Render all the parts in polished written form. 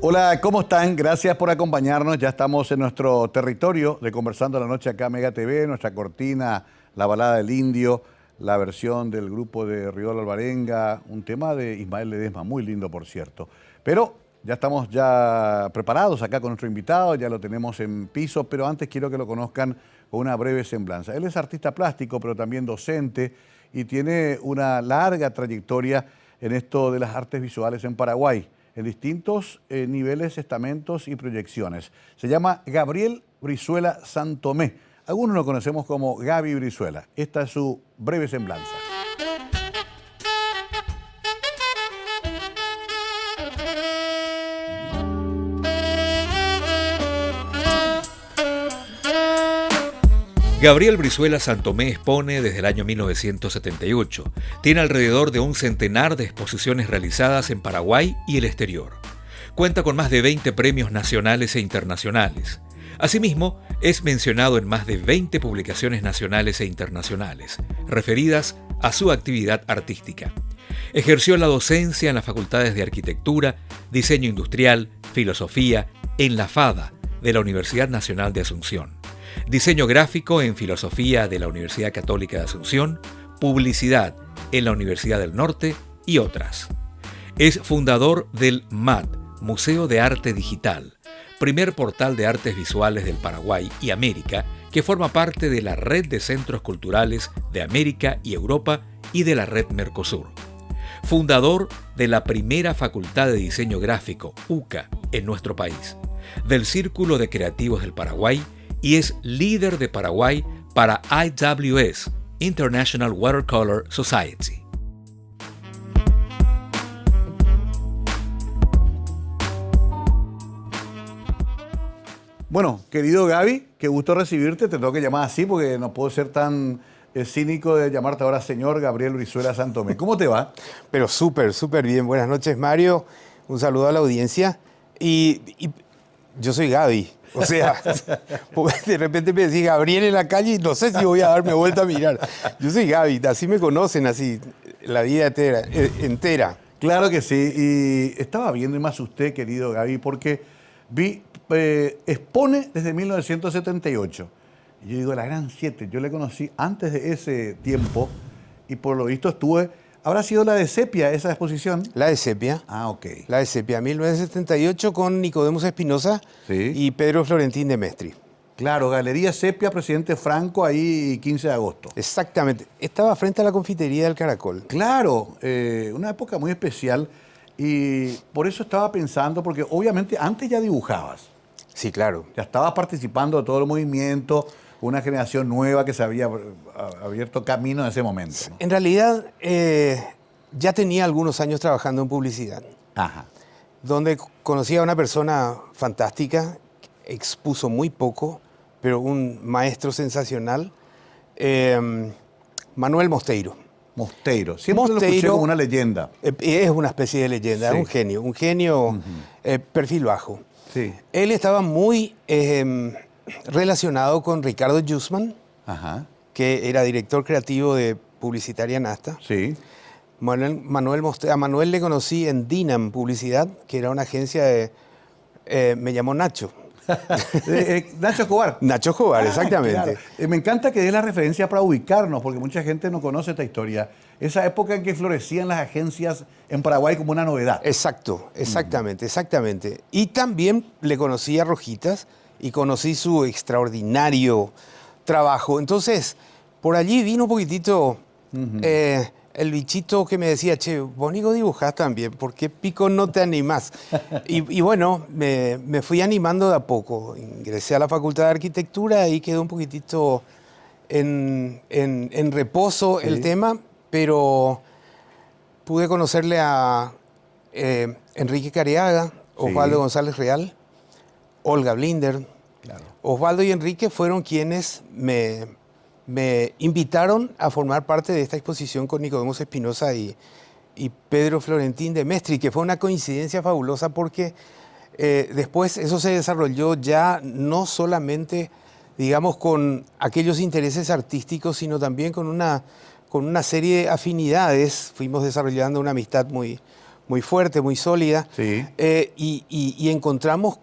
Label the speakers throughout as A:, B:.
A: Hola, ¿cómo están? Gracias por acompañarnos. Ya estamos en nuestro territorio de Conversando la Noche acá, Mega TV, nuestra cortina, la balada del indio, la versión del grupo de Riola Alvarenga, un tema de Ismael Ledesma, muy lindo por cierto. Pero ya estamos preparados acá con nuestro invitado, ya lo tenemos en piso, pero antes quiero que lo conozcan con una breve semblanza. Él es artista plástico, pero también docente y tiene una larga trayectoria en esto de las artes visuales en Paraguay, en distintos niveles, estamentos y proyecciones. Se llama Gabriel Brizuela Santomé. Algunos lo conocemos como Gaby Brizuela. Esta es su breve semblanza.
B: Gabriel Brizuela Santomé expone desde el año 1978. Tiene alrededor de un centenar de exposiciones realizadas en Paraguay y el exterior. Cuenta con más de 20 premios nacionales e internacionales. Asimismo, es mencionado en más de 20 publicaciones nacionales e internacionales, referidas a su actividad artística. Ejerció la docencia en las facultades de Arquitectura, Diseño Industrial, Filosofía, en la FADA, de la Universidad Nacional de Asunción. Diseño gráfico en Filosofía de la Universidad Católica de Asunción, Publicidad en la Universidad del Norte y otras. Es fundador del MAD, Museo de Arte Digital, primer portal de artes visuales del Paraguay y América, que forma parte de la Red de Centros Culturales de América y Europa y de la Red Mercosur. Fundador de la primera Facultad de Diseño Gráfico, UCA, en nuestro país, del Círculo de Creativos del Paraguay, y es líder de Paraguay para IWS, International Watercolor Society.
A: Bueno, querido Gaby, qué gusto recibirte. Te tengo que llamar así porque no puedo ser tan cínico de llamarte ahora señor Gabriel Brizuela Santomé. ¿Cómo te va?
C: Pero súper bien. Buenas noches, Mario. Un saludo a la audiencia. Y yo soy Gaby. O sea, de repente me decís Gabriel en la calle y no sé si voy a darme vuelta a mirar. Yo soy Gaby, así me conocen, así, la vida entera.
A: Claro que sí. Y estaba viendo y me asusté, querido Gaby, porque vi, expone desde 1978. Y yo digo, la Gran 7. Yo le conocí antes de ese tiempo y por lo visto ¿Habrá sido la de Sepia esa exposición?
C: La de Sepia.
A: Ah, ok.
C: La de Sepia, 1978 con Nicodemo Espinosa y Pedro Florentín de Mestri.
A: Claro, Galería Sepia, Presidente Franco, ahí 15 de agosto.
C: Exactamente. Estaba frente a la confitería del Caracol.
A: Claro, una época muy especial y por eso estaba pensando, porque obviamente antes ya dibujabas.
C: Sí, claro.
A: Ya estabas participando de todo el movimiento, una generación nueva que se había abierto camino en ese momento, ¿no?
C: En realidad, ya tenía algunos años trabajando en publicidad.
A: Ajá.
C: Donde conocí a una persona fantástica, expuso muy poco, pero un maestro sensacional, Manuel Mosteiro.
A: Mosteiro, siempre lo escuché como una leyenda.
C: Es una especie de leyenda,
A: Sí.
C: es un genio perfil bajo.
A: Sí.
C: Él estaba muy relacionado con Ricardo Jussmann,
A: Ajá.
C: que era director creativo de Publicitaria Nasta.
A: Sí.
C: A Manuel le conocí en Dinam Publicidad, que era una agencia de... me llamó Nacho.
A: Nacho Escobar.
C: Nacho Escobar, exactamente.
A: Claro. Me encanta que dé la referencia para ubicarnos, porque mucha gente no conoce esta historia. Esa época en que florecían las agencias en Paraguay como una novedad.
C: Exactamente. Y también le conocí a Rojitas y conocí su extraordinario trabajo. Entonces, por allí vino un poquitito el bichito que me decía, che, vos Nico dibujás también, ¿por qué pico no te animás? Y bueno, me fui animando de a poco. Ingresé a la Facultad de Arquitectura y quedó un poquitito en reposo el tema, pero pude conocerle a Enrique Careaga, Osvaldo González Real, Olga Blinder.
A: Claro.
C: Osvaldo y Enrique fueron quienes me invitaron a formar parte de esta exposición con Nicodemo Espinosa y Pedro Florentín de Mestri, que fue una coincidencia fabulosa porque después eso se desarrolló ya no solamente, digamos, con aquellos intereses artísticos, sino también con una serie de afinidades. Fuimos desarrollando una amistad muy, muy fuerte, muy sólida.
A: Sí.
C: Y encontramos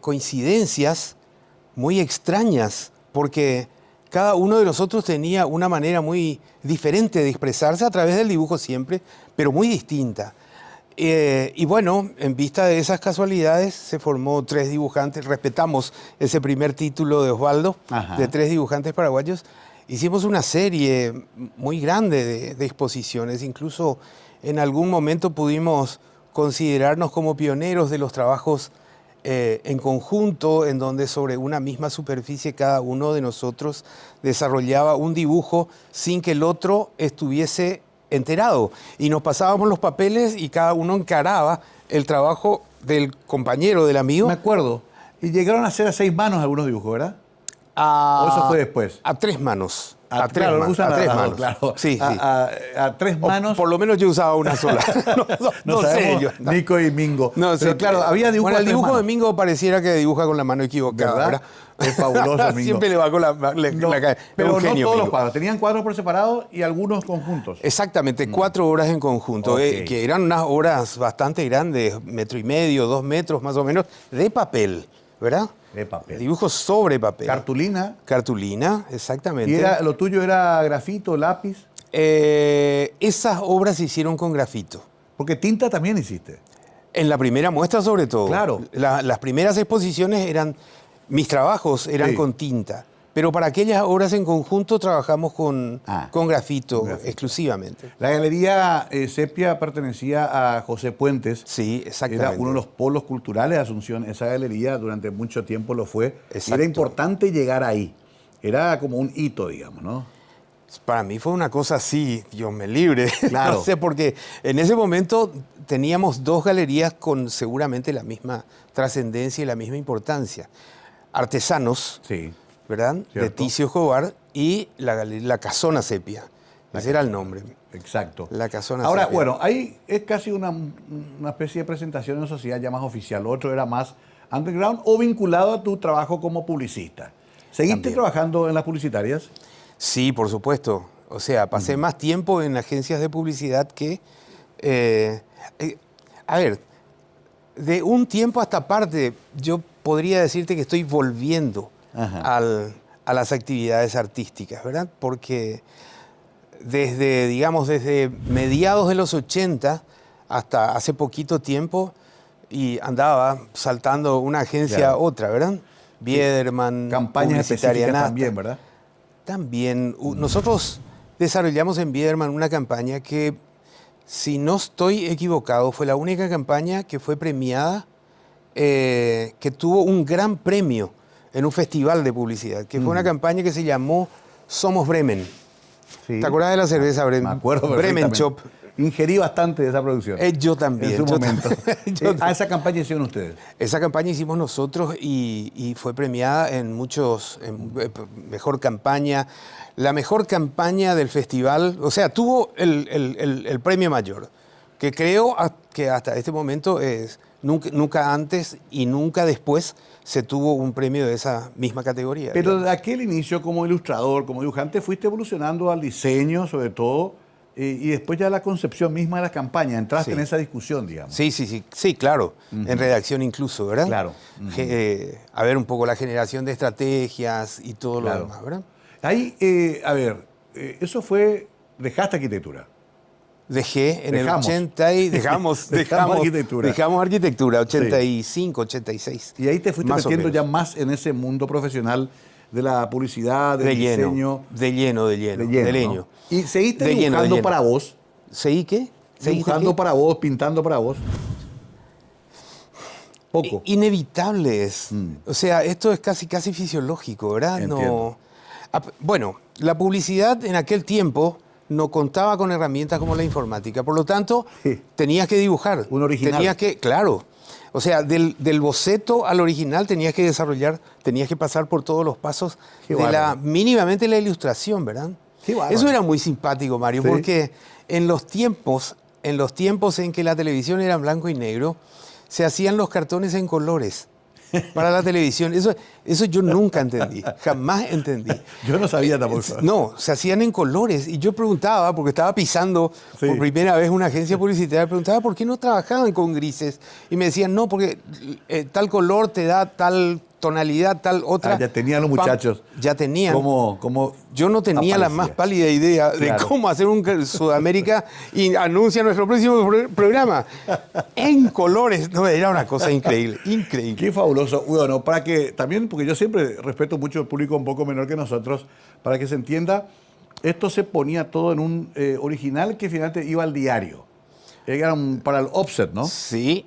C: coincidencias muy extrañas, porque cada uno de nosotros tenía una manera muy diferente de expresarse a través del dibujo siempre, pero muy distinta. Y bueno, en vista de esas casualidades, se formó 3 dibujantes. Respetamos ese primer título de Osvaldo,
A: Ajá.
C: de 3 dibujantes paraguayos. Hicimos una serie muy grande de exposiciones. Incluso en algún momento pudimos considerarnos como pioneros de los trabajos en conjunto, en donde sobre una misma superficie cada uno de nosotros desarrollaba un dibujo sin que el otro estuviese enterado. Y nos pasábamos los papeles y cada uno encaraba el trabajo del compañero, del amigo.
A: Me acuerdo. Y llegaron a hacer a 6 manos algunos dibujos, ¿verdad?
C: ¿O
A: eso fue después?
C: A 3 manos. A 3
A: claro,
C: manos.
A: usan
C: A 3
A: las dos,
C: manos.
A: claro.
C: Sí, sí.
A: A 3
C: O
A: manos.
C: por lo menos yo usaba una sola.
A: No
C: sé
A: sabemos,
C: yo.
A: Nico y Mingo.
C: No,
A: Pero
C: sí,
A: claro, había dibujos
C: bueno, el
A: a 3
C: dibujo de
A: manos.
C: Mingo pareciera que dibuja con la mano equivocada,
A: ¿Verdad?
C: ¿verdad?
A: Es fabuloso, Mingo.
C: Siempre le va con la
A: No,
C: es
A: pero
C: un
A: no
C: genio,
A: todos los
C: Mingo.
A: cuadros. Tenían cuadros por separado y algunos conjuntos.
C: Exactamente, 4 obras en conjunto,
A: Ok.
C: que eran unas obras bastante grandes, 1,5 metros, 2 metros más o menos, de papel, ¿verdad?
A: De papel.
C: Dibujos sobre papel.
A: Cartulina.
C: Cartulina, exactamente.
A: ¿Y lo tuyo era grafito, lápiz?
C: Esas obras se hicieron con grafito.
A: Porque tinta también hiciste.
C: En la primera muestra, sobre todo.
A: Claro.
C: Las primeras exposiciones mis trabajos eran
A: Sí.
C: con tinta. Pero para aquellas obras en conjunto trabajamos con grafito exclusivamente.
A: La galería Sepia pertenecía a José Puentes.
C: Sí, exactamente.
A: Era uno de los polos culturales de Asunción. Esa galería durante mucho tiempo lo fue.
C: Exacto.
A: Era importante llegar ahí. Era como un hito, digamos, ¿no?
C: Para mí fue una cosa así, Dios me libre.
A: Claro.
C: No sé, porque en ese momento teníamos 2 galerías con seguramente la misma trascendencia y la misma importancia. Artesanos,
A: Sí.
C: ¿verdad? De
A: Cierto.
C: Ticio Escobar y la Casona Sepia. Ese era el nombre.
A: Exacto.
C: La Casona
A: Ahora,
C: Sepia.
A: bueno, ahí es casi una especie de presentación en sociedad ya más oficial. Lo otro era más underground o vinculado a tu trabajo como publicista. ¿Seguiste
C: También.
A: trabajando en las publicitarias?
C: Sí, por supuesto. O sea, pasé más tiempo en agencias de publicidad que... a ver, de un tiempo a esta parte, yo podría decirte que estoy volviendo a las actividades artísticas, ¿verdad? Porque desde mediados de los 80 hasta hace poquito tiempo, y andaba saltando una agencia a otra, ¿verdad? Biederman,
A: Campañas
C: Publicitaria
A: específicas
C: Nasta.
A: también, ¿verdad?
C: También. Nosotros desarrollamos en Biederman una campaña que, si no estoy equivocado, fue la única campaña que fue premiada, que tuvo un gran premio en un festival de publicidad, que fue una campaña que se llamó Somos Bremen.
A: Sí.
C: ¿Te acuerdas de la cerveza Bremen?
A: Me acuerdo
C: Bremen
A: perfectamente.
C: Shop.
A: Ingerí bastante de esa producción.
C: Yo también.
A: En su
C: yo
A: momento.
C: también.
A: A esa campaña hicieron ustedes.
C: Esa campaña hicimos nosotros y fue premiada en mejor campaña, la mejor campaña del festival, o sea, tuvo el premio mayor, que creo que hasta este momento nunca antes y nunca después se tuvo un premio de esa misma categoría.
A: Pero
C: digamos.
A: de aquel inicio como ilustrador, como dibujante, fuiste evolucionando al diseño, sobre todo, y después ya la concepción misma de la campaña. Entraste
C: Sí.
A: en esa discusión, digamos.
C: Sí, claro, en redacción incluso, ¿verdad?
A: Claro.
C: A ver un poco la generación de estrategias y todo
A: Claro.
C: lo demás, ¿verdad?
A: Ahí, eso fue, dejaste arquitectura.
C: Dejé en
A: Dejamos.
C: el 80 y dejamos
A: arquitectura.
C: Dejamos arquitectura, 85, 86.
A: Y ahí te fuiste
C: más o
A: metiendo
C: menos.
A: ya más en ese mundo profesional de la publicidad, del diseño.
C: De lleno.
A: ¿No? Y seguiste
C: De lleno,
A: dibujando
C: de lleno.
A: para vos.
C: ¿Seguí qué?
A: Dibujando para vos, pintando para vos. Poco.
C: Inevitable es. O sea, esto es casi fisiológico, ¿verdad?
A: Entiendo.
C: Bueno, la publicidad en aquel tiempo no contaba con herramientas como la informática. Por lo tanto,
A: Sí.
C: tenías que dibujar.
A: Un original.
C: Claro. O sea, del boceto al original tenías que pasar por todos los pasos
A: Qué
C: de
A: bárbaro.
C: mínimamente la ilustración, ¿verdad?
A: Qué bárbaro.
C: Eso era muy simpático, Mario,
A: Sí.
C: porque en los tiempos en que la televisión era en blanco y negro, se hacían los cartones en colores. para la televisión. Eso yo nunca entendí, jamás entendí.
A: Yo no sabía tampoco.
C: No, se hacían en colores. Y yo preguntaba, porque estaba pisando por primera vez una agencia publicitaria, preguntaba por qué no trabajaban con grises. Y me decían, no, porque tal color te da tal tonalidad, tal otra.
A: Ya tenían los muchachos.
C: Ya tenían.
A: ¿Cómo
C: Yo no tenía la más pálida idea de cómo hacer un Sudamérica y anuncia nuestro próximo programa. En colores. No, era una cosa increíble, increíble.
A: Qué fabuloso. Bueno, para que también, porque yo siempre respeto mucho al público un poco menor que nosotros, para que se entienda, esto se ponía todo en un original que finalmente iba al diario. Era para el offset, ¿no?
C: Sí.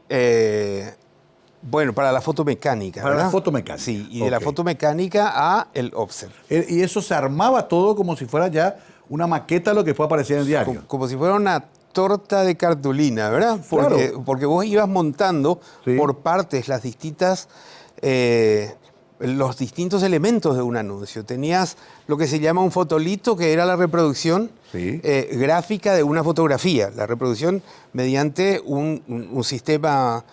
C: Bueno, para la fotomecánica.
A: Para
C: ¿verdad?
A: la fotomecánica.
C: Sí, y de la fotomecánica a el offset.
A: Y eso se armaba todo como si fuera ya una maqueta de lo que después aparecía en el diario.
C: Como si fuera una torta de cartulina, ¿verdad? Porque vos ibas montando por partes las distintas, los distintos elementos de un anuncio. Tenías lo que se llama un fotolito, que era la reproducción gráfica de una fotografía. La reproducción mediante un sistema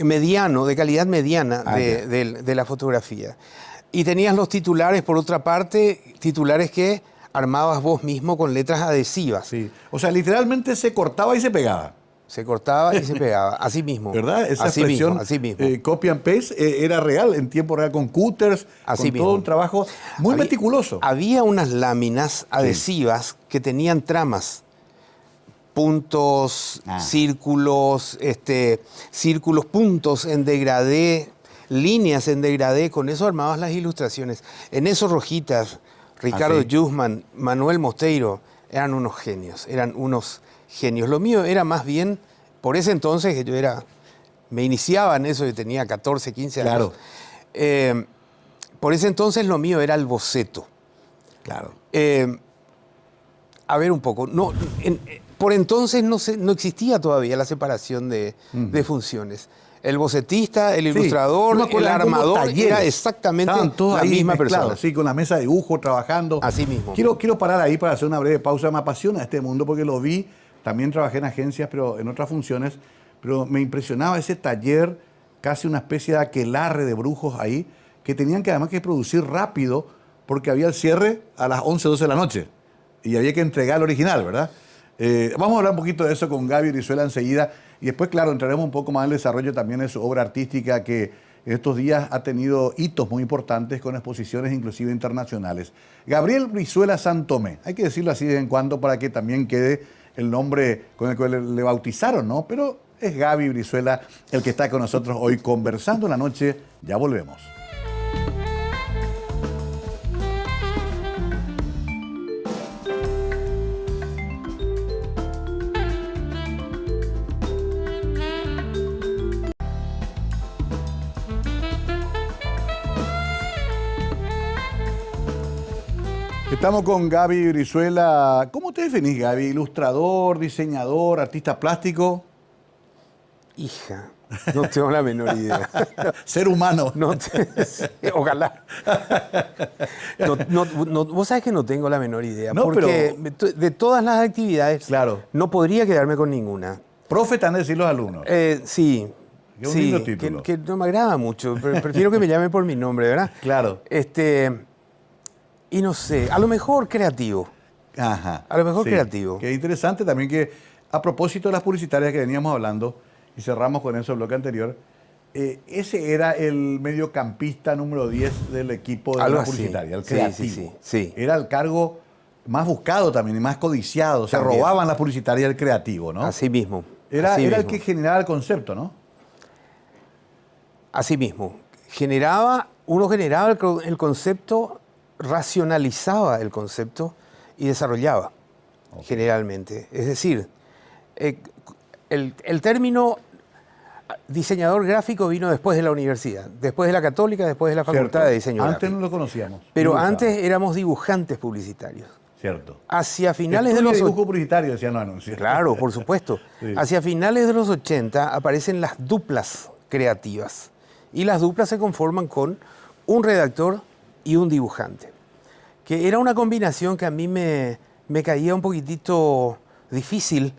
C: mediano, de calidad mediana de la fotografía. Y tenías los titulares, por otra parte, titulares que armabas vos mismo con letras adhesivas.
A: Sí. O sea, literalmente se cortaba y se pegaba.
C: Se cortaba y se pegaba, así mismo.
A: ¿Verdad? Esa
C: así
A: expresión,
C: mismo, así mismo.
A: Copy and paste, era real, en tiempo real, con cutters,
C: así
A: con
C: mismo.
A: todo un trabajo muy meticuloso.
C: Había unas láminas adhesivas que tenían tramas. Puntos, círculos, círculos, puntos en degradé, líneas en degradé, con eso armabas las ilustraciones. En esos Rojitas, Ricardo Yusman, Manuel Mosteiro, eran unos genios, Lo mío era más bien, por ese entonces que yo me iniciaba en eso, yo tenía 14, 15 años.
A: Claro.
C: Por ese entonces lo mío era el boceto.
A: Claro.
C: A ver un poco, por entonces no existía todavía la separación de funciones. El bocetista, el ilustrador, el armador, era exactamente la misma persona.
A: Sí, con la mesa de dibujo, trabajando.
C: Así mismo.
A: Quiero parar ahí para hacer una breve pausa. Me apasiona este mundo porque lo vi. También trabajé en agencias, pero en otras funciones. Pero me impresionaba ese taller, casi una especie de aquelarre de brujos ahí, que tenían que además que producir rápido porque había el cierre a las 11, 12 de la noche. Y había que entregar el original, ¿verdad? Vamos a hablar un poquito de eso con Gaby Brizuela enseguida. Y después, claro, entraremos un poco más en el desarrollo también de su obra artística que en estos días ha tenido hitos muy importantes con exposiciones inclusive internacionales. Gabriel Brizuela Santomé, hay que decirlo así de vez en cuando para que también quede el nombre con el que le bautizaron, ¿no? Pero es Gaby Brizuela el que está con nosotros hoy conversando en la noche. Ya volvemos. Estamos con Gaby Brizuela. ¿Cómo te definís, Gaby? ¿Ilustrador, diseñador, artista plástico?
C: Hija, no tengo la menor idea.
A: Ser humano.
C: Ojalá. Vos sabés que no tengo la menor idea.
A: No,
C: porque de todas las actividades,
A: claro,
C: no podría quedarme con ninguna.
A: Profe, te han de decir los alumnos.
C: Sí.
A: Qué un lindo título.
C: Que no me agrada mucho. Prefiero que me llame por mi nombre, ¿verdad?
A: Claro.
C: Y no sé, a lo mejor creativo.
A: Ajá.
C: A lo mejor creativo.
A: Qué interesante también que, a propósito de las publicitarias que veníamos hablando, y cerramos con eso el bloque anterior, ese era el mediocampista número 10 del equipo de la publicitaria, el creativo.
C: Sí.
A: Era el cargo más buscado también y más codiciado. Se robaban las publicitarias el creativo, ¿no?
C: Así mismo.
A: Era el que generaba el concepto, ¿no?
C: Así mismo. Uno generaba el concepto, racionalizaba el concepto y desarrollaba, generalmente. Es decir, el término diseñador gráfico vino después de la universidad, después de la Católica, después de la Facultad de Diseño
A: Antes
C: Gráfico.
A: no lo conocíamos.
C: Pero antes éramos dibujantes publicitarios.
A: Cierto.
C: Hacia finales de los...
A: dibujo publicitario, decían los anuncios.
C: Claro, por supuesto. Sí. Hacia finales de los 80 aparecen las duplas creativas. Y las duplas se conforman con un redactor y un dibujante. Que era una combinación que a mí me caía un poquitito difícil,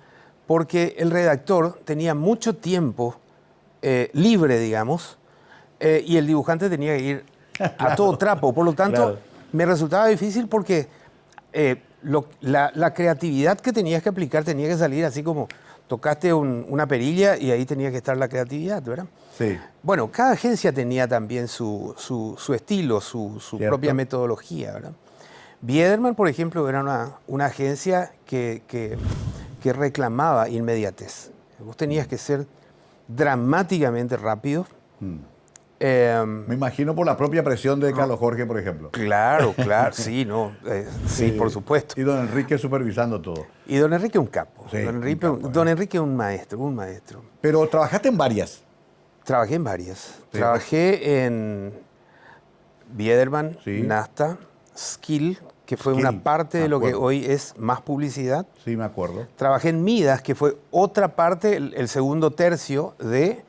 C: porque el redactor tenía mucho tiempo libre, digamos, y el dibujante tenía que ir a todo trapo. Por lo tanto, me resultaba difícil porque la creatividad que tenías que aplicar tenía que salir así como tocaste una perilla y ahí tenía que estar la creatividad, ¿verdad?
A: Sí.
C: Bueno, cada agencia tenía también su estilo, su propia metodología, ¿verdad? Biederman, por ejemplo, era una agencia que reclamaba inmediatez. Vos tenías que ser dramáticamente rápido.
A: Me imagino por la propia presión de Carlos Jorge, por ejemplo.
C: Claro, sí, sí, por supuesto.
A: Y don Enrique supervisando todo.
C: Y don Enrique un capo.
A: Sí,
C: Don Enrique un maestro.
A: Pero trabajaste en varias.
C: Trabajé en varias.
A: Sí.
C: Trabajé en Biederman,
A: Sí.
C: Nasta, Skill, que fue
A: Skill,
C: una parte
A: me
C: de lo que
A: acuerdo.
C: hoy es Más Publicidad.
A: Sí, me acuerdo.
C: Trabajé en Midas, que fue otra parte, el segundo tercio de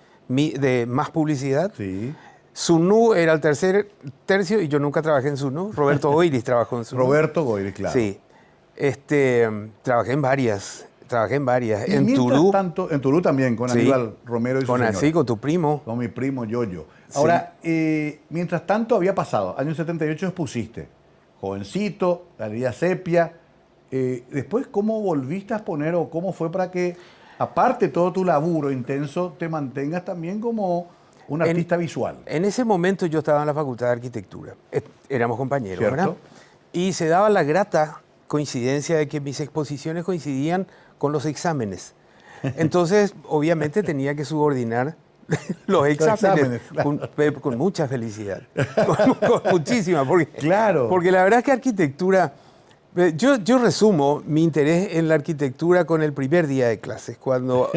C: Más Publicidad.
A: Sí.
C: Sunú era el tercer tercio y yo nunca trabajé en Sunú. Roberto Oiris trabajó en Sunú.
A: Roberto Goyri, claro.
C: Sí. Trabajé en varias.
A: Y
C: En
A: mientras
C: Turú.
A: tanto, en Turú también, con
C: Sí.
A: Aníbal Romero y su señora.
C: Sí, con tu primo.
A: Con mi primo Yoyo. Ahora, mientras tanto había pasado, año 78 expusiste, jovencito, Galería Sepia. Después, ¿cómo volviste a exponer o cómo fue para que, aparte de todo tu laburo intenso, te mantengas también como un artista visual?
C: En ese momento yo estaba en la Facultad de Arquitectura. Éramos compañeros,
A: ¿Cierto?
C: ¿verdad? Y se daba la grata coincidencia de que mis exposiciones coincidían con los exámenes. Entonces, obviamente, tenía que subordinar los exámenes
A: claro.
C: con mucha felicidad, con muchísima,
A: Claro.
C: porque la verdad es que arquitectura, yo resumo mi interés en la arquitectura con el primer día de clases, cuando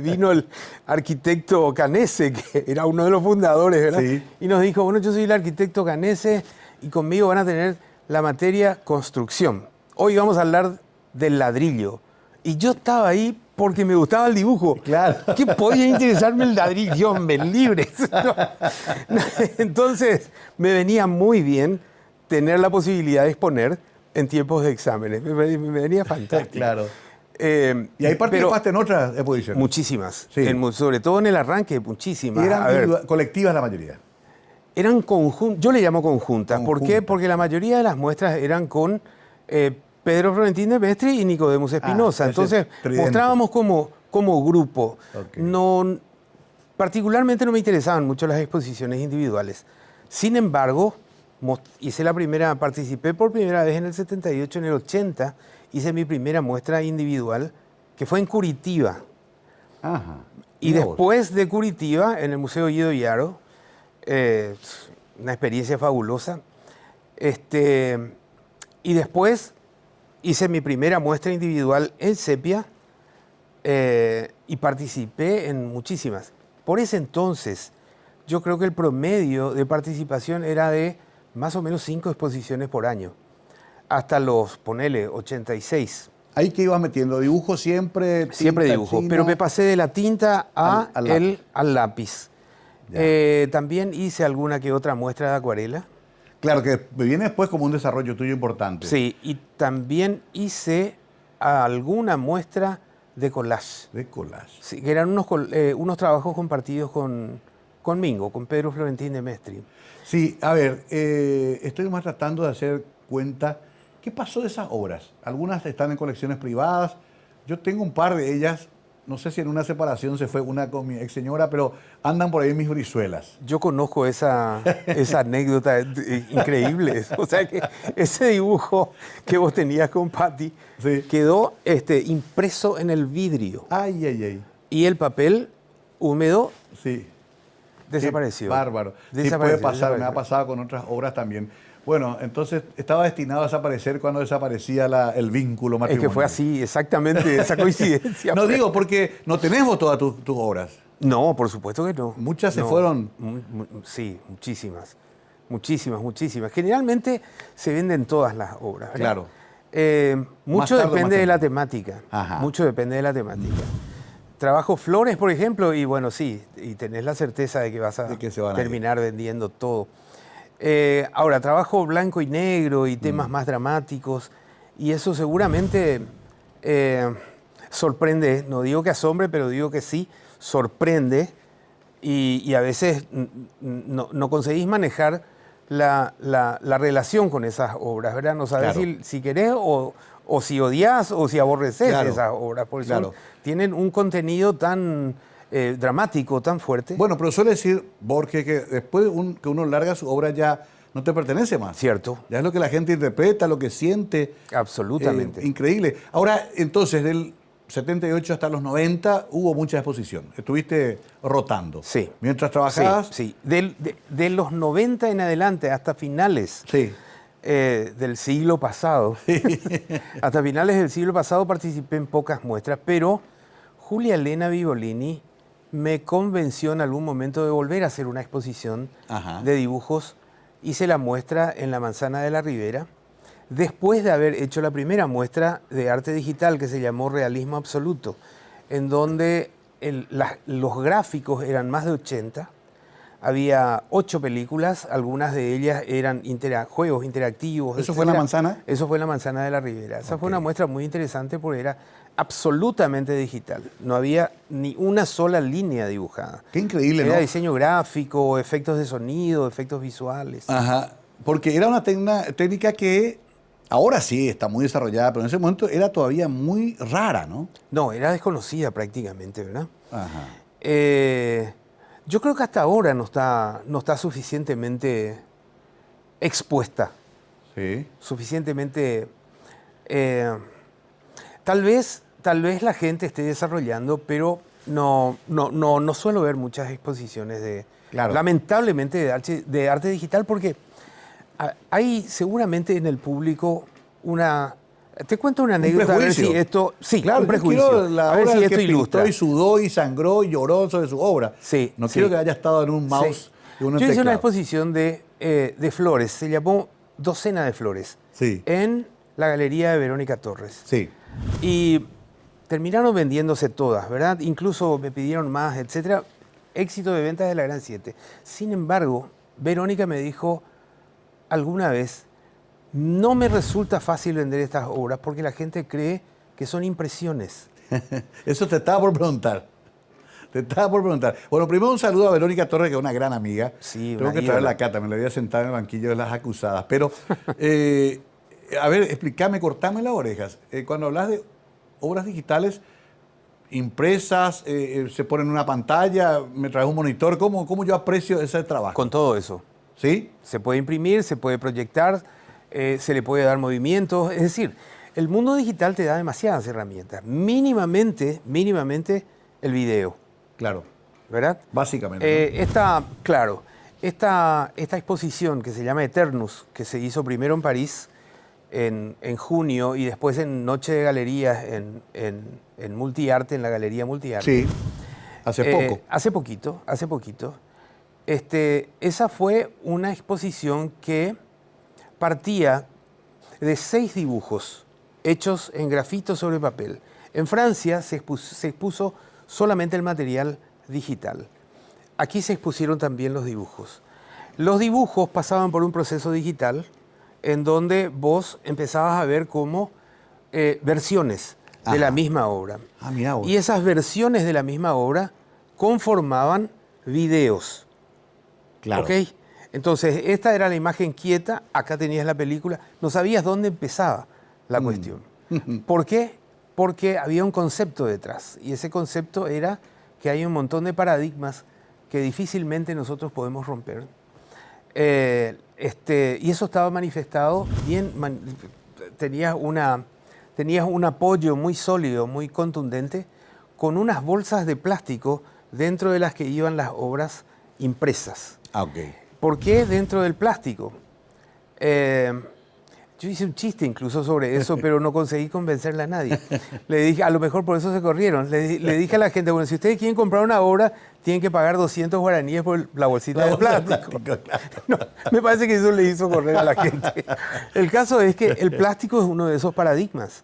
C: vino el arquitecto Canese, que era uno de los fundadores, ¿verdad?
A: Sí.
C: Y nos dijo, bueno, yo soy el arquitecto Canese y conmigo van a tener la materia construcción. Hoy vamos a hablar del ladrillo. Y yo estaba ahí porque me gustaba el dibujo.
A: Claro.
C: ¿Qué podía interesarme el ladrillo? Dios me libre. Entonces, me venía muy bien tener la posibilidad de exponer en tiempos de exámenes. Me venía fantástico.
A: Claro. Y ahí participaste en otras exposiciones.
C: Muchísimas.
A: Sí.
C: sobre todo en el arranque, muchísimas.
A: Y eran
C: A ver,
A: colectivas la mayoría.
C: eran conjuntas, yo le llamo conjuntas. ¿Por qué?
A: Conjuntas.
C: Porque la mayoría de las muestras eran con Pedro Florentín de Mestre y Nicodemus Espinosa.
A: ese
C: Entonces,
A: tridente.
C: mostrábamos como grupo.
A: Ok.
C: No, particularmente no me interesaban mucho las exposiciones individuales. Sin embargo, participé por primera vez en el 78, en el 80, hice mi primera muestra individual, que fue en Curitiba.
A: Ajá.
C: Y
A: Mira vos.
C: después de Curitiba, en el Museo Guido Yaro, una experiencia fabulosa. Y después hice mi primera muestra individual en Sepia y participé en muchísimas. Por ese entonces, yo creo que el promedio de participación era de más o menos 5 exposiciones por año, hasta los, ponele, 86.
A: Ahí que ibas metiendo dibujo siempre.
C: Siempre
A: tinta
C: dibujo,
A: china.
C: pero me pasé de la tinta al lápiz.
A: Ya.
C: También hice alguna que otra muestra de acuarela.
A: Claro, que viene después como un desarrollo tuyo importante.
C: Sí, y también hice alguna muestra de collage.
A: De collage.
C: Sí, que eran unos trabajos compartidos con Mingo, con Pedro Florentín de Mestre.
A: Sí, a ver, estoy más tratando de hacer cuenta. ¿Qué pasó de esas obras? Algunas están en colecciones privadas. Yo tengo un par de ellas. No sé si en una separación se fue una con mi ex señora, pero andan por ahí mis brizuelas.
C: Yo conozco esa anécdota increíble. O sea que ese dibujo que vos tenías con Patti
A: Sí.
C: quedó impreso en el vidrio.
A: Ay, ay, ay.
C: Y el papel húmedo
A: Sí.
C: desapareció.
A: Qué bárbaro. Sí,
C: Desapareció,
A: puede pasar, me ha
C: desapareció.
A: pasado con otras obras también. Bueno, entonces estaba destinado a desaparecer cuando desaparecía el vínculo
C: Es
A: matrimonial.
C: que fue así, exactamente, esa coincidencia.
A: No digo porque no tenemos todas tus obras.
C: No, por supuesto que no.
A: Muchas se
C: No.
A: fueron.
C: Sí, muchísimas. Muchísimas. Generalmente se venden todas las obras, ¿verdad?
A: Claro.
C: Mucho
A: tarde o más
C: depende de la
A: temprano.
C: temática.
A: Ajá.
C: Mucho depende de la temática. Trabajo flores, por ejemplo, y bueno, sí, y tenés la certeza de que vas a
A: De que se van a ir.
C: terminar vendiendo todo. Ahora, trabajo blanco y negro y temas más dramáticos, y eso seguramente sorprende, no digo que asombre, pero digo que sí, sorprende y a veces no conseguís manejar la relación con esas obras, ¿verdad? No sabes si querés o si odias o si aborreces esas obras, porque tienen un contenido tan dramático, tan fuerte.
A: Bueno, pero suele decir Borges que después que uno larga su obra ya no te pertenece más.
C: Cierto.
A: Ya es lo que la gente interpreta, lo que siente.
C: Absolutamente.
A: Increíble. Ahora, entonces, del 78 hasta los 90 hubo mucha exposición. Estuviste rotando.
C: Sí.
A: Mientras trabajabas.
C: Sí. De los 90 en adelante hasta finales del siglo pasado. Hasta finales del siglo pasado participé en pocas muestras, pero Julia Elena Vivolini me convenció en algún momento de volver a hacer una exposición de dibujos. Hice la muestra en la Manzana de la Ribera, después de haber hecho la primera muestra de arte digital que se llamó Realismo Absoluto, en donde los gráficos eran más de 80, había 8 películas, algunas de ellas eran juegos interactivos.
A: ¿Eso fue en la Manzana?
C: Eso fue en la Manzana de la Ribera. Esa fue una muestra muy interesante porque era absolutamente digital. No había ni una sola línea dibujada.
A: Qué increíble, ¿no?
C: Era diseño gráfico, efectos de sonido, efectos visuales.
A: Ajá, porque era una técnica que ahora sí está muy desarrollada, pero en ese momento era todavía muy rara, ¿no?
C: No, era desconocida prácticamente, ¿verdad?
A: Ajá.
C: Yo creo que hasta ahora no está suficientemente expuesta.
A: Sí.
C: Suficientemente... Tal vez la gente esté desarrollando, pero no suelo ver muchas exposiciones lamentablemente, de arte digital, porque hay seguramente en el público una... Te cuento una anécdota, a ver si esto... Sí,
A: claro,
C: un prejuicio.
A: A ver si esto ilustra. Y sudó y sangró y lloró sobre su obra.
C: Sí.
A: No quiero que haya estado en un mouse y un
C: Yo hice una exposición de flores, se llamó Docena de Flores, en la Galería de Verónica Torres.
A: Sí.
C: Y terminaron vendiéndose todas, ¿verdad? Incluso me pidieron más, etcétera. Éxito de ventas de la Gran 7. Sin embargo, Verónica me dijo alguna vez, no me resulta fácil vender estas obras porque la gente cree que son impresiones.
A: Eso te estaba por preguntar. Bueno, primero un saludo a Verónica Torres, que es una gran amiga.
C: Sí,
A: tengo que traerla acá, también la voy a sentar en el banquillo de las acusadas. Pero, a ver, explícame, cortame las orejas. Cuando hablas de obras digitales impresas, se ponen en una pantalla, me traes un monitor, ¿cómo yo aprecio ese trabajo?
C: Con todo eso.
A: ¿Sí?
C: Se puede imprimir, se puede proyectar, se le puede dar movimientos. Es decir, el mundo digital te da demasiadas herramientas. Mínimamente el video.
A: Claro.
C: ¿Verdad?
A: Básicamente.
C: Esta exposición que se llama Eternus, que se hizo primero en París en junio y después en Noche de Galerías en Multiarte, en la Galería Multiarte.
A: Sí, hace poco.
C: Hace poquito. Esa fue una exposición que partía de 6 dibujos hechos en grafito sobre papel. En Francia se expuso solamente el material digital. Aquí se expusieron también los dibujos. Los dibujos pasaban por un proceso digital en donde vos empezabas a ver como versiones de la misma obra.
A: Mirá vos.
C: Y esas versiones de la misma obra conformaban videos.
A: Claro.
C: ¿Ok? Entonces, esta era la imagen quieta, acá tenías la película, no sabías dónde empezaba la cuestión. ¿Por qué? Porque había un concepto detrás, y ese concepto era que hay un montón de paradigmas que difícilmente nosotros podemos romper. Y eso estaba manifestado bien, tenías un apoyo muy sólido, muy contundente, con unas bolsas de plástico dentro de las que iban las obras impresas. ¿Por qué dentro del plástico? Yo hice un chiste incluso sobre eso, pero no conseguí convencerle a nadie. Le dije, a lo mejor por eso se corrieron. Le dije a la gente, bueno, si ustedes quieren comprar una obra, tienen que pagar 200 guaraníes por la bolsita de plástico. Claro. No, me parece que eso le hizo correr a la gente. El caso es que el plástico es uno de esos paradigmas.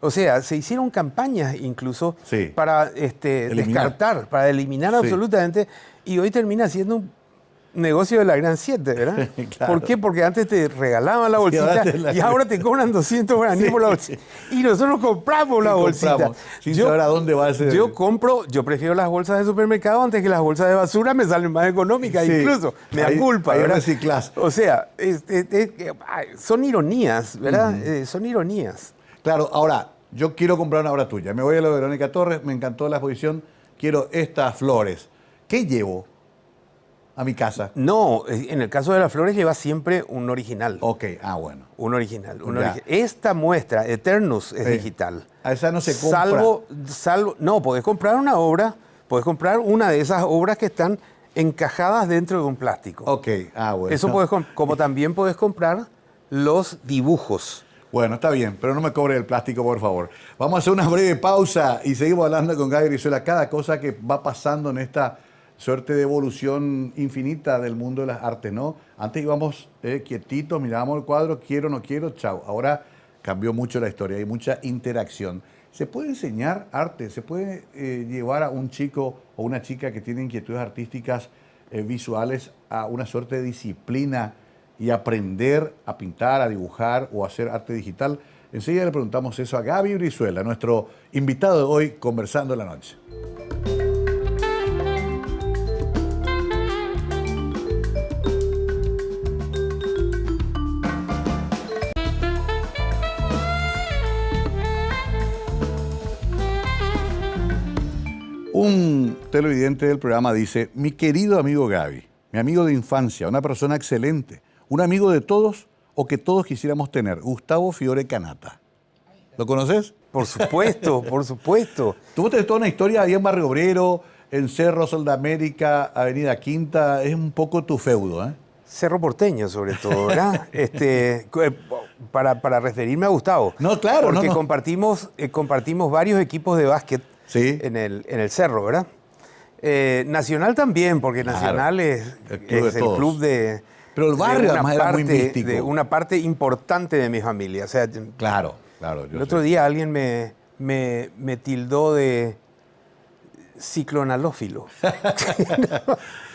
C: O sea, se hicieron campañas incluso para descartar, para eliminar absolutamente, y hoy termina siendo negocio de la Gran 7, ¿verdad?
A: Claro.
C: ¿Por qué? Porque antes te regalaban la
A: Sí,
C: bolsita y ahora te cobran 200 guaraníes por la bolsita. Y nosotros compramos la bolsita.
A: Compramos, sin saber a dónde va ese...
C: Yo prefiero las bolsas de supermercado antes que las bolsas de basura, me salen más económicas,
A: Sí.
C: incluso. Me da
A: Ahí-
C: culpa,
A: ahí
C: ¿verdad?
A: reciclás.
C: O sea, son ironías, ¿verdad? Son ironías.
A: Claro, ahora, yo quiero comprar una obra tuya. Me voy a lo de Verónica Torres, me encantó la exposición, quiero estas flores. ¿Qué llevo a mi casa?
C: No, en el caso de las flores lleva siempre un original.
A: Ok, bueno.
C: Un original.
A: Ya.
C: Esta muestra, Eternus, es
A: Sí.
C: digital.
A: A esa no se compra.
C: No, podés comprar una obra, podés comprar una de esas obras que están encajadas dentro de un plástico.
A: Ok, bueno.
C: Eso como también podés comprar los dibujos.
A: Bueno, está bien, pero no me cobre el plástico, por favor. Vamos a hacer una breve pausa y seguimos hablando con Gaby Brizuela. Cada cosa que va pasando en esta suerte de evolución infinita del mundo de las artes, ¿no? Antes íbamos quietitos, mirábamos el cuadro, quiero, no quiero, chao. Ahora cambió mucho la historia, hay mucha interacción. ¿Se puede enseñar arte? ¿Se puede llevar a un chico o una chica que tiene inquietudes artísticas visuales a una suerte de disciplina y aprender a pintar, a dibujar o a hacer arte digital? Enseguida le preguntamos eso a Gaby Brizuela, nuestro invitado de hoy, Conversando en la Noche. Un televidente del programa dice: mi querido amigo Gaby, mi amigo de infancia, una persona excelente, un amigo de todos o que todos quisiéramos tener, Gustavo Fiore Canata. ¿Lo conoces?
C: Por supuesto, por supuesto.
A: Tú tenés toda una historia ahí en Barrio Obrero, en Cerro, Sol de América, Avenida Quinta, es un poco tu feudo, ¿eh?
C: Cerro Porteño, sobre todo, ¿verdad? Para referirme a Gustavo.
A: No, claro,
C: Porque
A: no.
C: compartimos varios equipos de básquet
A: Sí.
C: en el Cerro, ¿verdad? Nacional también, porque
A: Claro.
C: Nacional es
A: El club de
C: el
A: todos.
C: club de...
A: Pero el barrio
C: de una
A: además era muy
C: parte-
A: místico.
C: de una parte importante de mi familia. O sea,
A: Claro, claro. yo
C: el otro
A: sé.
C: día alguien me tildó de ciclonalófilo.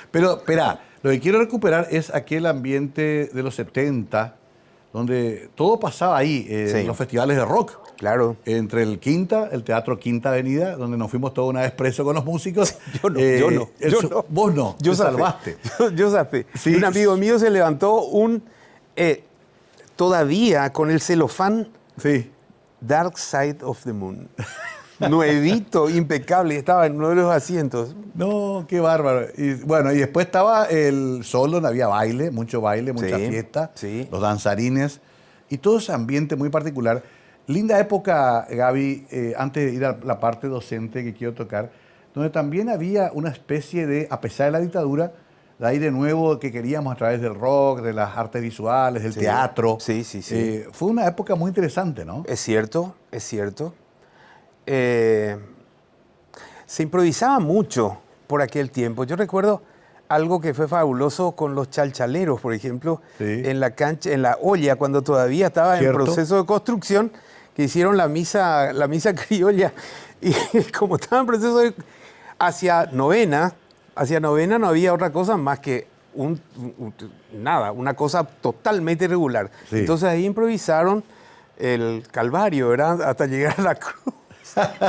A: Pero, espera, lo que quiero recuperar es aquel ambiente de los 70, donde todo pasaba ahí,
C: Sí.
A: los festivales de rock.
C: Claro.
A: Entre el Quinta, el Teatro Quinta Avenida, donde nos fuimos toda una vez presos con los músicos.
C: Yo no.
A: Vos no,
C: Yo
A: te
C: zafé.
A: salvaste.
C: Yo zafé.
A: Sí.
C: Un amigo mío se levantó todavía con el celofán
A: Sí.
C: Dark Side of the Moon. Nuevito, impecable, estaba en uno de los asientos.
A: No, qué bárbaro. Y bueno, y después estaba el sol donde había baile, mucha
C: Sí,
A: fiesta,
C: sí.
A: los danzarines y todo ese ambiente muy particular. Linda época, Gaby, antes de ir a la parte docente que quiero tocar, donde también había una especie de, a pesar de la dictadura, de aire nuevo que queríamos a través del rock, de las artes visuales, del
C: Sí.
A: teatro.
C: Sí, sí, sí.
A: Fue una época muy interesante, ¿no?
C: Es cierto, es cierto. Se improvisaba mucho por aquel tiempo. Yo recuerdo algo que fue fabuloso con los chalchaleros, por ejemplo,
A: Sí.
C: en la cancha, en la olla, cuando todavía estaba
A: ¿Cierto?
C: en proceso de construcción, que hicieron la misa criolla. Y como estaba en proceso de... Hacia novena no había otra cosa más que una cosa totalmente irregular.
A: Sí.
C: Entonces ahí improvisaron el Calvario, ¿verdad? Hasta llegar a la cruz.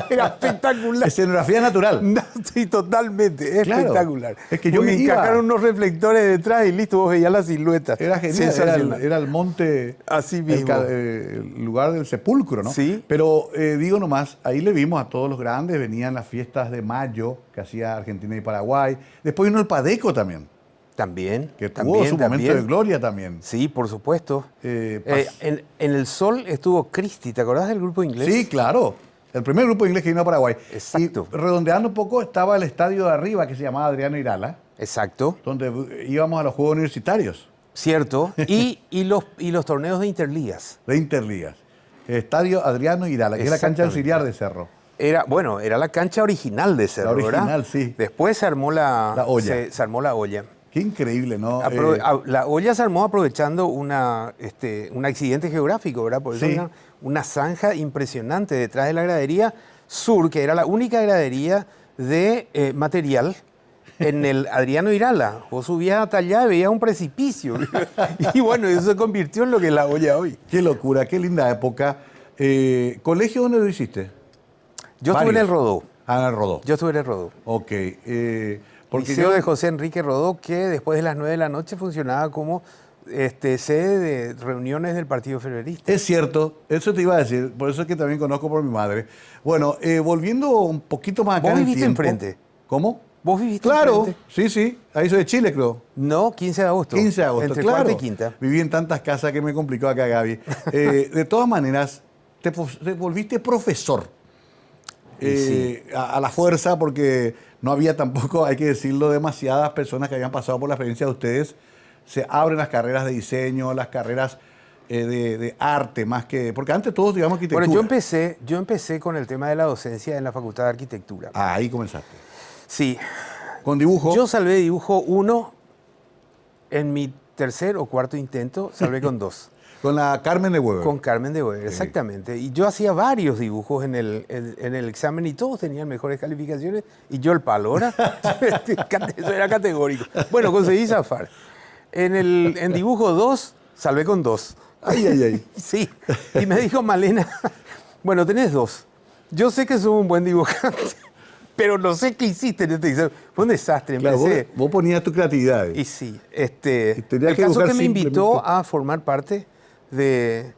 C: Era espectacular.
A: Escenografía natural.
C: No, sí, totalmente,
A: Claro.
C: espectacular.
A: Es que yo
C: Porque
A: me iba-
C: encajaron unos reflectores detrás y listo, vos veías la silueta.
A: Era genial,
C: Sensacional.
A: era el monte,
C: Así mismo.
A: el lugar del sepulcro, ¿no?
C: Sí.
A: Pero digo nomás, ahí le vimos a todos los grandes, venían las fiestas de mayo que hacía Argentina y Paraguay. Después vino el Padeco también,
C: También.
A: que tuvo
C: también,
A: su momento
C: también.
A: de gloria también.
C: Sí, por supuesto.
A: Pas-
C: En el Sol estuvo Cristi, ¿te acordás del grupo inglés?
A: Sí, claro. El primer grupo inglés que vino a Paraguay.
C: Exacto.
A: Y redondeando un poco estaba el estadio de arriba que se llamaba Adriano Irala,
C: Exacto,
A: donde íbamos a los Juegos Universitarios
C: cierto. Y los torneos de interligas.
A: de Interligas. El estadio Adriano Irala, que es la cancha
C: Exactamente.
A: auxiliar de Cerro.
C: Era la cancha original de Cerro,
A: La original,
C: ¿verdad?
A: sí.
C: Después se armó
A: La olla.
C: Se armó la olla.
A: Qué increíble, ¿no?
C: La olla se armó aprovechando un accidente geográfico, ¿verdad? Por eso
A: Sí.
C: una zanja impresionante detrás de la gradería sur, que era la única gradería de material en el Adriano Irala. Vos subías hasta allá y veías un precipicio. Y bueno, eso se convirtió en lo que es la olla hoy.
A: Qué locura, qué linda época. ¿Colegio dónde lo hiciste?
C: Yo estuve en el Rodó.
A: Ah, en el Rodó.
C: Yo estuve en el Rodó.
A: Ok.
C: Liceo de José Enrique Rodó, que después de las 9 de la noche funcionaba como sede de reuniones del Partido Federalista.
A: Es cierto, eso te iba a decir, por eso es que también conozco por mi madre. Bueno, volviendo un poquito más acá
C: ¿Vos
A: en el
C: viviste
A: tiempo.
C: enfrente?
A: ¿Cómo?
C: ¿Vos viviste
A: Claro,
C: enfrente?
A: sí, ahí soy de Chile, creo.
C: No, 15 de agosto.
A: 15 de agosto,
C: Entre
A: claro.
C: cuarta y quinta.
A: Viví en tantas casas que me complicó acá, Gaby. De todas maneras, te volviste profesor.
C: Sí.
A: A la fuerza, porque no había tampoco, hay que decirlo, demasiadas personas que habían pasado por la experiencia de ustedes. Se abren las carreras de diseño, las carreras de arte, más que... Porque antes todos, digamos, arquitectura.
C: Bueno, yo empecé con el tema de la docencia en la Facultad de Arquitectura.
A: Ah, ahí comenzaste.
C: Sí.
A: ¿Con dibujo?
C: Yo salvé dibujo 1 en mi tercer o cuarto intento, salvé con 2.
A: Con la Carmen de Weber.
C: Con Carmen de Weber, exactamente. Y yo hacía varios dibujos en el examen y todos tenían mejores calificaciones y yo el palo, ¿verdad? Eso era categórico. Bueno, conseguí zafar. En dibujo 2, salvé con 2.
A: Ay.
C: Sí. Y me dijo Malena, bueno, tenés 2. Yo sé que sos un buen dibujante, pero no sé qué hiciste en este examen. Fue un desastre.
A: Claro, vos ponías tu creatividad.
C: Y sí.
A: tenías
C: El
A: que
C: caso
A: buscar
C: que me invitó
A: simplemente-
C: a formar parte de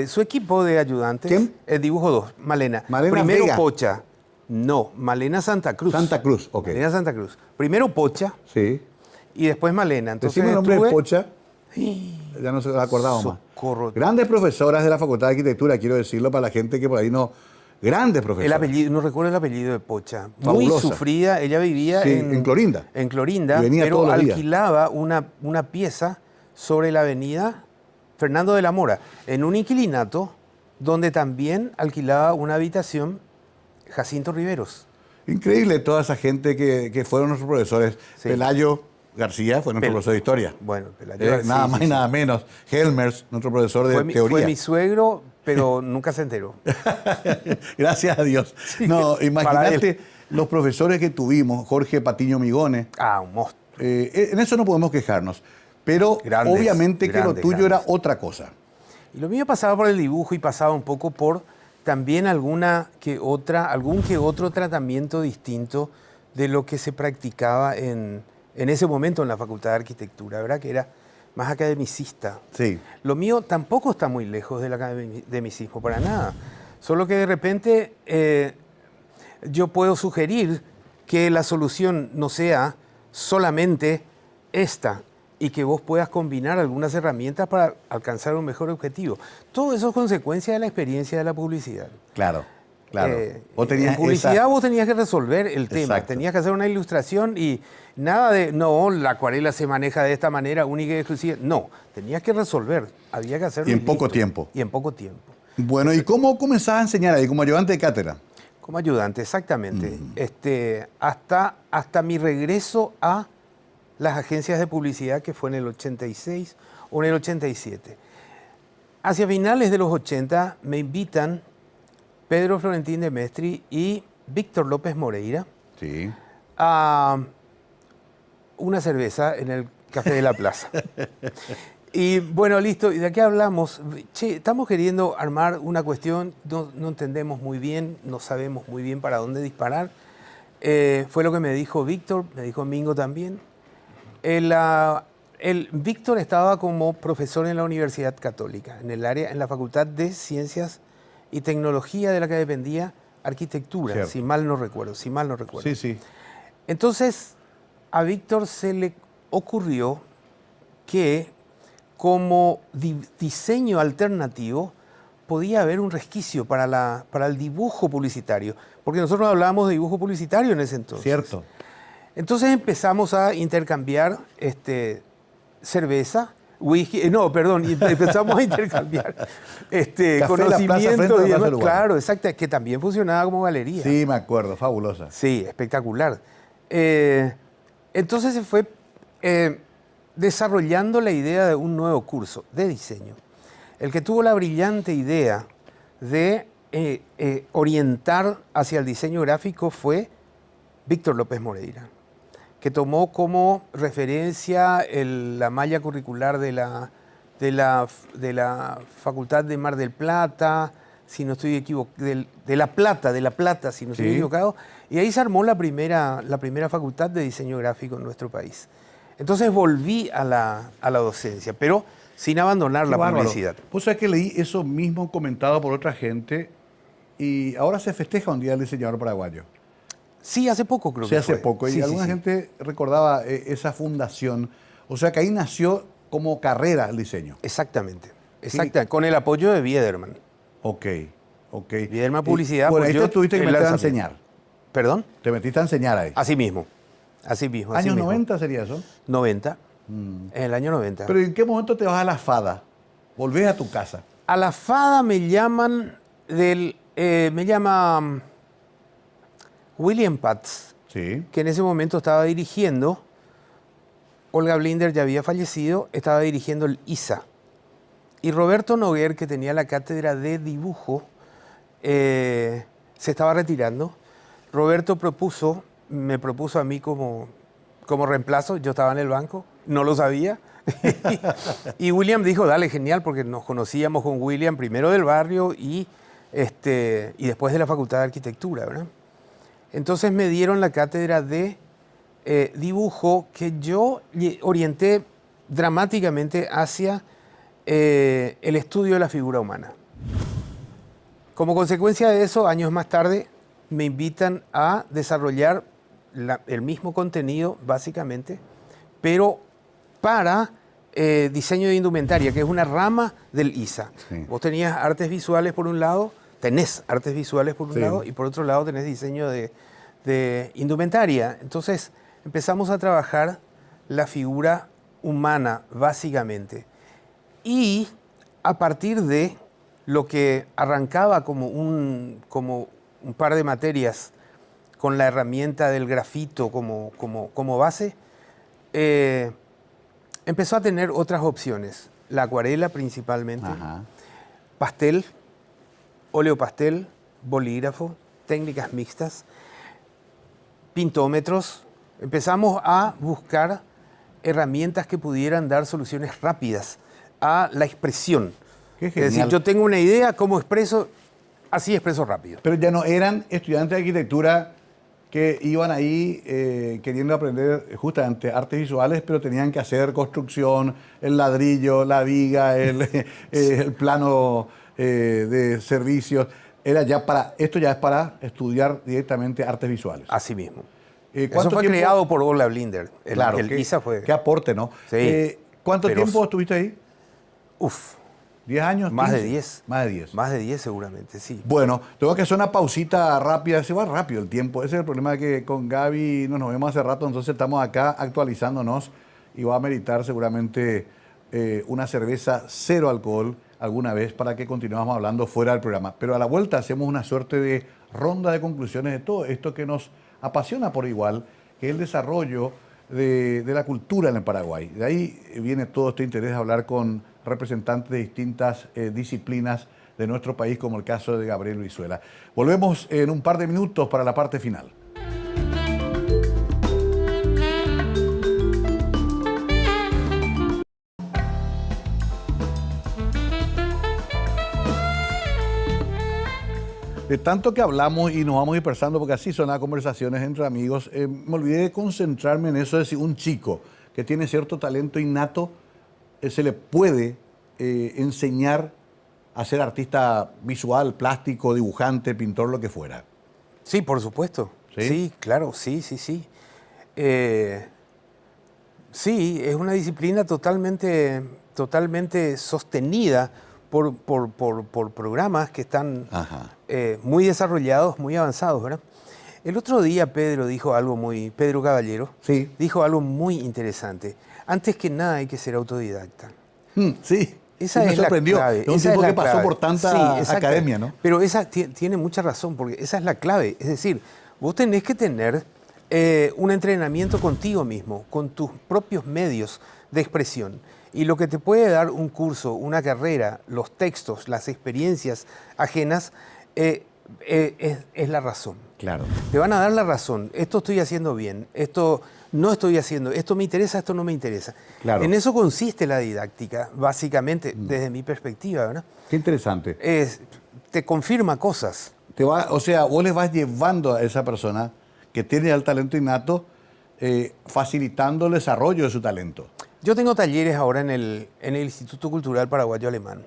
C: su equipo de ayudantes.
A: ¿Quién?
C: El dibujo 2, Malena.
A: Malena
C: Primero
A: Vega.
C: Pocha. No, Malena Santa Cruz.
A: Santa Cruz, ok.
C: Malena Santa Cruz. Primero Pocha
A: Sí.
C: y después Malena. Entonces
A: Decime el nombre de
C: estuve-
A: Pocha. Ya no se acordaba más.
C: Socorro.
A: Grandes profesoras de la Facultad de Arquitectura, quiero decirlo para la gente que por ahí no... Grandes
C: El
A: profesoras.
C: apellido, no recuerdo el apellido de Pocha. Muy
A: Fabulosa.
C: sufrida. Ella vivía
A: Sí, en Clorinda.
C: En Clorinda,
A: Y venía
C: pero
A: todos los días.
C: alquilaba una pieza sobre la avenida Fernando de la Mora, en un inquilinato donde también alquilaba una habitación Jacinto Riveros.
A: Increíble toda esa gente que fueron nuestros profesores.
C: Sí.
A: Pelayo García fue nuestro profesor de historia.
C: Bueno, Pelayo,
A: Nada
C: sí,
A: más
C: sí,
A: y
C: sí.
A: nada menos. Helmers, nuestro profesor de teoría.
C: Fue mi suegro, pero nunca se enteró.
A: Gracias a Dios. No,
C: para
A: imagínate los profesores que tuvimos, Jorge Patiño Migone.
C: Ah, un monstruo.
A: En eso no podemos quejarnos. Pero
C: Grandes,
A: obviamente que lo
C: grandes,
A: tuyo era
C: grandes.
A: otra cosa.
C: Y lo mío pasaba por el dibujo y pasaba un poco por también algún que otro tratamiento distinto de lo que se practicaba en ese momento en la Facultad de Arquitectura, ¿verdad? Que era más academicista.
A: Sí.
C: Lo mío tampoco está muy lejos del academicismo, para nada. Solo que de repente yo puedo sugerir que la solución no sea solamente esta y que vos puedas combinar algunas herramientas para alcanzar un mejor objetivo. Todo eso es consecuencia de la experiencia de la publicidad.
A: Claro. Vos
C: En
A: tenías
C: publicidad
A: esa-
C: vos tenías que resolver el tema,
A: Exacto.
C: tenías que hacer una ilustración y nada de, no, la acuarela se maneja de esta manera única y exclusiva. No, tenías que resolver, había que hacerlo.
A: Y en
C: listo.
A: poco tiempo.
C: Y en poco tiempo.
A: Bueno, ¿y cómo comenzás a enseñar ahí como ayudante de cátedra?
C: Como ayudante, exactamente. Hasta mi regreso a las agencias de publicidad, que fue en el 86 o en el 87. Hacia finales de los 80 me invitan Pedro Florentín de Mestri y Víctor López Moreira
A: Sí.
C: a una cerveza en el Café de la Plaza. Y bueno, listo, ¿y de qué hablamos? Che, estamos queriendo armar una cuestión, no entendemos muy bien, no sabemos muy bien para dónde disparar. Fue lo que me dijo Víctor, me dijo Mingo también. Víctor estaba como profesor en la Universidad Católica, en la Facultad de Ciencias y Tecnología de la que dependía Arquitectura,
A: Cierto.
C: si mal no recuerdo.
A: Sí, sí.
C: Entonces, a Víctor se le ocurrió que como diseño alternativo podía haber un resquicio para el dibujo publicitario, porque nosotros hablábamos de dibujo publicitario en ese entonces.
A: Cierto.
C: Entonces empezamos a intercambiar cerveza, whisky, y empezamos a intercambiar
A: La Plaza frente
C: conocimientos
A: a la
C: y
A: Plaza
C: demás.
A: del Uruguay.
C: Claro, exacto, que también funcionaba como galería.
A: Sí, me acuerdo, fabulosa.
C: Sí, espectacular. Entonces se fue desarrollando la idea de un nuevo curso de diseño. El que tuvo la brillante idea de orientar hacia el diseño gráfico fue Víctor López Moreira. que tomó como referencia la malla curricular de la Facultad de Mar del Plata, si no estoy equivocado, de La Plata, si no estoy equivocado, y ahí se armó la primera facultad de diseño gráfico en nuestro país. Entonces volví a la docencia, pero sin abandonar la publicidad.
A: Vos sabés que leí eso mismo comentado por otra gente y ahora se festeja un día el diseñador paraguayo.
C: Sí, hace poco creo que
A: hace
C: fue.
A: poco. Y
C: Sí,
A: alguna gente recordaba esa fundación. O sea que ahí nació como carrera el diseño.
C: Exactamente. Con el apoyo de Biederman.
A: Ok.
C: Biederman Publicidad.
A: Bueno, ahí te tuviste que meter a enseñar.
C: ¿Perdón?
A: Te metiste a enseñar ahí.
C: Así mismo.
A: ¿Años 90 sería eso?
C: 90. En el año 90.
A: Pero ¿en qué momento te vas a la FADA? ¿Volvés a tu casa?
C: A la FADA me llaman me llama William Patz,
A: Sí.
C: que en ese momento estaba dirigiendo. Olga Blinder ya había fallecido, estaba dirigiendo el ISA. Y Roberto Noguer, que tenía la cátedra de dibujo, se estaba retirando. Roberto me propuso a mí como reemplazo, yo estaba en el banco, no lo sabía. Y William dijo, dale, genial, porque nos conocíamos con William primero del barrio y después de la Facultad de Arquitectura, ¿verdad? Entonces me dieron la cátedra de dibujo que yo orienté dramáticamente hacia el estudio de la figura humana. Como consecuencia de eso, años más tarde, me invitan a desarrollar el mismo contenido, básicamente, pero para diseño de indumentaria, que es una rama del ISA. Sí. Vos tenías artes visuales por un lado, tenés artes visuales por un lado, y por otro lado tenés diseño de indumentaria. Entonces empezamos a trabajar la figura humana, básicamente. Y a partir de lo que arrancaba como un par de materias con la herramienta del grafito como base, empezó a tener otras opciones. La acuarela principalmente, pastel, óleo pastel, bolígrafo, técnicas mixtas, pintómetros. Empezamos a buscar herramientas que pudieran dar soluciones rápidas a la expresión. Es decir, yo tengo una idea, ¿cómo expreso? Así expreso rápido.
A: Pero ya no eran estudiantes de arquitectura que iban ahí queriendo aprender justamente artes visuales, pero tenían que hacer construcción, el ladrillo, la viga, el plano de servicios. Esto ya es para estudiar directamente artes visuales.
C: Así mismo. Eso fue creado por Olga Blinder. El ISA fue...
A: Qué aporte, ¿no?
C: Sí.
A: ¿Cuánto tiempo estuviste ahí? 10 años.
C: Más de 10.
A: Más de 10.
C: Más de 10 seguramente, sí.
A: Bueno, tengo que hacer una pausita rápida. Se va rápido el tiempo. Ese es el problema, que con Gaby no nos vemos hace rato, entonces estamos acá actualizándonos y va a meritar seguramente una cerveza cero alcohol alguna vez para que continuemos hablando fuera del programa. Pero a la vuelta hacemos una suerte de ronda de conclusiones de todo esto que nos apasiona por igual, que es el desarrollo de la cultura en el Paraguay. De ahí viene todo este interés de hablar con representantes de distintas disciplinas de nuestro país, como el caso de Gabriel Brizuela. Volvemos en un par de minutos para la parte final. De tanto que hablamos y nos vamos dispersando, porque así son las conversaciones entre amigos, me olvidé de concentrarme en eso, de decir, un chico que tiene cierto talento innato, se le puede enseñar a ser artista visual, plástico, dibujante, pintor, lo que fuera.
C: Sí, por supuesto. Sí, claro, sí. Sí, es una disciplina totalmente sostenida por programas que están muy desarrollados, muy avanzados, ¿verdad? El otro día Pedro Caballero, dijo algo muy interesante. Antes que nada hay que ser autodidacta.
A: Sí,
C: esa
A: me
C: es
A: sorprendió.
C: La clave.
A: Es un tipo que pasó por tanta academia, ¿no?
C: Pero esa tiene mucha razón, porque esa es la clave. Es decir, vos tenés que tener un entrenamiento contigo mismo, con tus propios medios de expresión. Y lo que te puede dar un curso, una carrera, los textos, las experiencias ajenas, es la razón.
A: Claro.
C: Te van a dar la razón. Esto estoy haciendo bien. Esto no estoy haciendo, esto me interesa, esto no me interesa.
A: Claro.
C: En eso consiste la didáctica, básicamente, desde mi perspectiva, ¿verdad?
A: Qué interesante.
C: Te confirma cosas.
A: O sea, vos les vas llevando a esa persona que tiene el talento innato, facilitando el desarrollo de su talento.
C: Yo tengo talleres ahora en el Instituto Cultural Paraguayo Alemán.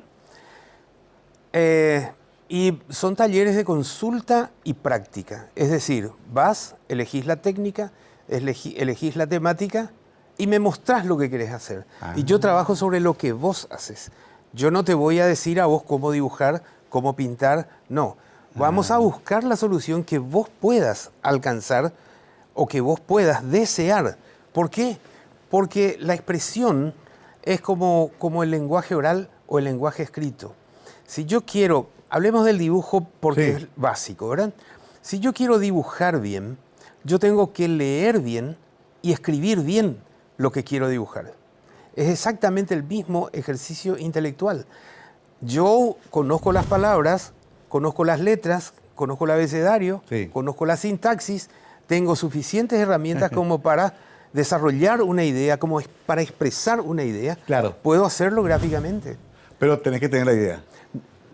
C: Y son talleres de consulta y práctica. Es decir, vas, elegís la técnica, elegís la temática y me mostrás lo que querés hacer. Y yo trabajo sobre lo que vos haces. Yo no te voy a decir a vos cómo dibujar, cómo pintar, no. Vamos a buscar la solución que vos puedas alcanzar o que vos puedas desear. ¿Por qué? Porque la expresión es como el lenguaje oral o el lenguaje escrito. Si yo quiero, hablemos del dibujo porque es básico, ¿verdad? Si yo quiero dibujar bien, yo tengo que leer bien y escribir bien lo que quiero dibujar. Es exactamente el mismo ejercicio intelectual. Yo conozco las palabras, conozco las letras, conozco el abecedario, conozco la sintaxis, tengo suficientes herramientas como para desarrollar una idea, como para expresar una idea.
A: Claro.
C: Puedo hacerlo gráficamente.
A: Pero tenés que tener la idea.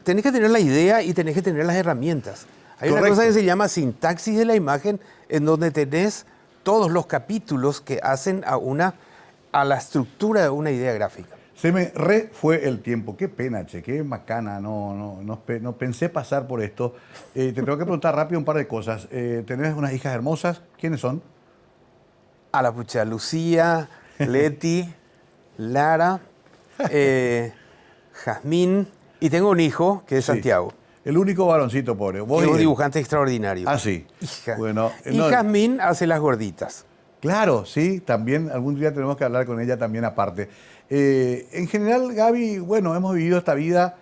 C: Tenés que tener la idea y tenés que tener las herramientas. Hay una cosa que se llama sintaxis de la imagen, en donde tenés todos los capítulos que hacen a la estructura de una idea gráfica.
A: Se me fue el tiempo. Qué pena, che, qué macana. No pensé pasar por esto. Te tengo que preguntar rápido un par de cosas. Tenés unas hijas hermosas. ¿Quiénes son?
C: A la pucha, Lucía, Leti, Lara, Jazmín, y tengo un hijo que es Santiago.
A: El único varoncito, pobre.
C: Es un dibujante extraordinario.
A: Ah, sí.
C: Hija.
A: Bueno,
C: y Jazmín hace las gorditas.
A: Claro, sí, también algún día tenemos que hablar con ella también aparte. En general, Gaby, bueno, hemos vivido esta vida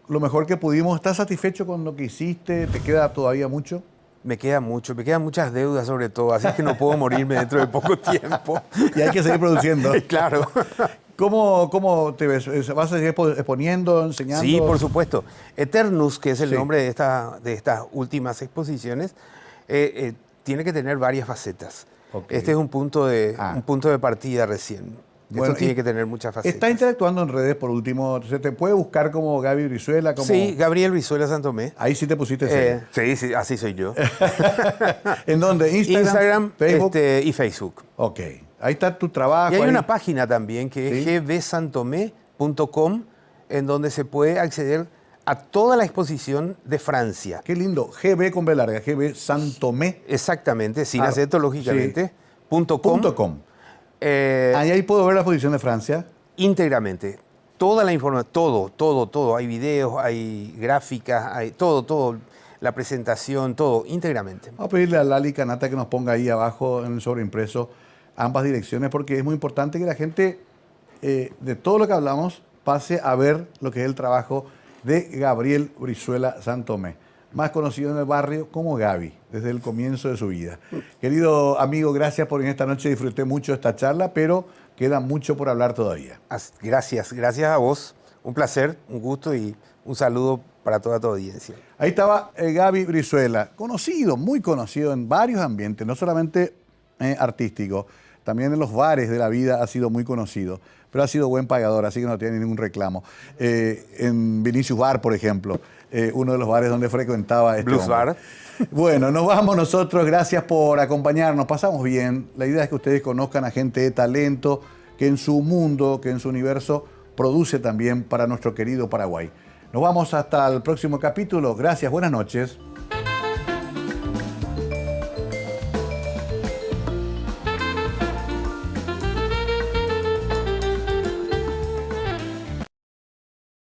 A: lo mejor que pudimos. ¿Estás satisfecho con lo que hiciste? ¿Te queda todavía mucho?
C: Me queda mucho, me quedan muchas deudas sobre todo, así que no puedo morirme dentro de poco tiempo.
A: Y hay que seguir produciendo.
C: Claro.
A: ¿Cómo te ves? ¿Vas a seguir exponiendo, enseñando?
C: Sí, por supuesto. Eternus, que es el nombre de estas últimas exposiciones, tiene que tener varias facetas. Okay. Este es un punto de partida recién. Bueno, esto tiene que tener muchas facetas.
A: ¿Estás interactuando en redes, por último? ¿Se te puede buscar como Gaby Brizuela?
C: Sí, Gabriel Brizuela Santomé.
A: Ahí sí te pusiste
C: sí, así soy yo.
A: ¿En dónde?
C: Instagram, Facebook y Facebook.
A: Ok. Ahí está tu trabajo.
C: Y hay una página también que es gbsantomé.com, en donde se puede acceder a toda la exposición de Francia.
A: Qué lindo. GB con B larga, GB Santomé.
C: Exactamente, sin acento, lógicamente.
A: Sí. .com. Ahí puedo ver la exposición de Francia.
C: Íntegramente. Toda la información, todo. Hay videos, hay gráficas, hay todo. La presentación, todo, íntegramente.
A: Vamos a pedirle a Lali Canata que nos ponga ahí abajo en el sobreimpreso ambas direcciones, porque es muy importante que la gente, de todo lo que hablamos, pase a ver lo que es el trabajo de Gabriel Brizuela Santomé, más conocido en el barrio como Gaby, desde el comienzo de su vida. Querido amigo, gracias por en esta noche. Disfruté mucho esta charla, pero queda mucho por hablar todavía.
C: Gracias a vos. Un placer, un gusto y un saludo para toda tu audiencia.
A: Ahí estaba Gaby Brizuela, conocido, muy conocido en varios ambientes, no solamente artísticos, también en los bares de la vida ha sido muy conocido, pero ha sido buen pagador, así que no tiene ningún reclamo. En Vinicius Bar, por ejemplo, uno de los bares donde frecuentaba este
C: Blues Bar.
A: Bueno, nos vamos nosotros, gracias por acompañarnos, pasamos bien. La idea es que ustedes conozcan a gente de talento que en su mundo, que en su universo produce también para nuestro querido Paraguay. Nos vamos hasta el próximo capítulo. Gracias, buenas noches.